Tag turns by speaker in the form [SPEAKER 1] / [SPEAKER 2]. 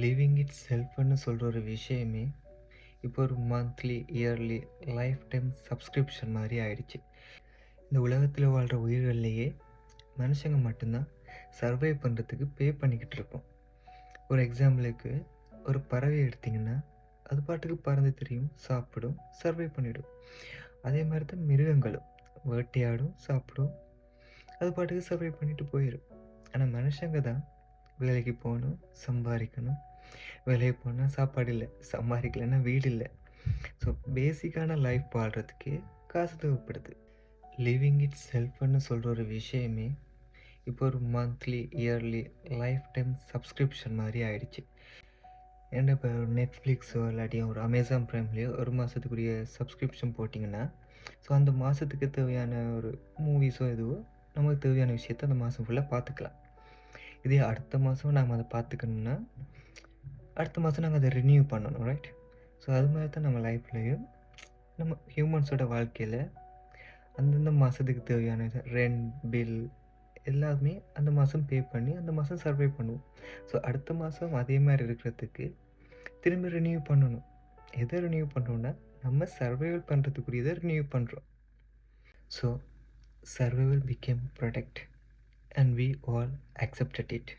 [SPEAKER 1] Living it செல்ஃப்னு சொல்கிற ஒரு விஷயமே இப்போ ஒரு monthly yearly lifetime subscription மாதிரி ஆயிடுச்சு. இந்த உலகத்தில் வாழ்கிற உயிர்கள்லேயே மனுஷங்க மட்டும்தான் சர்வை பண்ணுறதுக்கு பே பண்ணிக்கிட்டு இருக்கோம். ஒரு எக்ஸாம்பிளுக்கு ஒரு பறவை எடுத்திங்கன்னா அது பாட்டுக்கு பறந்து தெரியும், சாப்பிடும், சர்வை பண்ணிடும். அதே மாதிரி தான் மிருகங்களும் வேட்டையாடும், சாப்பிடும், அது பாட்டுக்கு சர்வை பண்ணிட்டு போயிடும். ஆனால் மனுஷங்க தான் வேலைக்கு போகணும், சம்பாதிக்கணும், வேலைக்கு போனால் சாப்பாடு இல்லை, சம்பாதிக்கலைன்னா வீடு இல்லை. ஸோ பேசிக்கான லைஃப் வாழ்கிறதுக்கே காசு தேவைப்படுது. லிவிங் இட் செல்ஃப்னு சொல்கிற ஒரு விஷயமே இப்போ ஒரு monthly yearly lifetime subscription மாதிரி ஆயிடுச்சு. ஏன்னா இப்போ நெட்ஃப்ளிக்ஸோ இல்லாட்டியும் ஒரு அமேசான் ப்ரைம்லேயோ ஒரு மாதத்துக்குரிய சப்ஸ்கிரிப்ஷன் போட்டிங்கன்னா, ஸோ அந்த மாதத்துக்கு தேவையான ஒரு மூவிஸோ எதுவோ நமக்கு தேவையான விஷயத்த அந்த மாதம் ஃபுல்லாக பார்த்துக்கலாம். இதே அடுத்த மாதம் நம்ம அதை பார்த்துக்கணுன்னா அடுத்த மாதம் நாங்கள் அதை ரினியூ பண்ணணும், ரைட்? ஸோ அது மாதிரி தான் நம்ம லைஃப்லேயும் நம்ம ஹியூமன்ஸோட வாழ்க்கையில் அந்தந்த மாதத்துக்கு தேவையான ரெண்ட், பில் எல்லாமே அந்த மாதம் பே பண்ணி அந்த மாதம் சர்வை பண்ணுவோம். ஸோ அடுத்த மாதம் அதே மாதிரி இருக்கிறதுக்கு திரும்பி ரினியூ பண்ணணும். எதை ரினியூ பண்ணுறோன்னா நம்ம சர்வைவல் பண்ணுறதுக்குரியதை ரினியூ பண்ணுறோம். So survival became product and we all accepted it.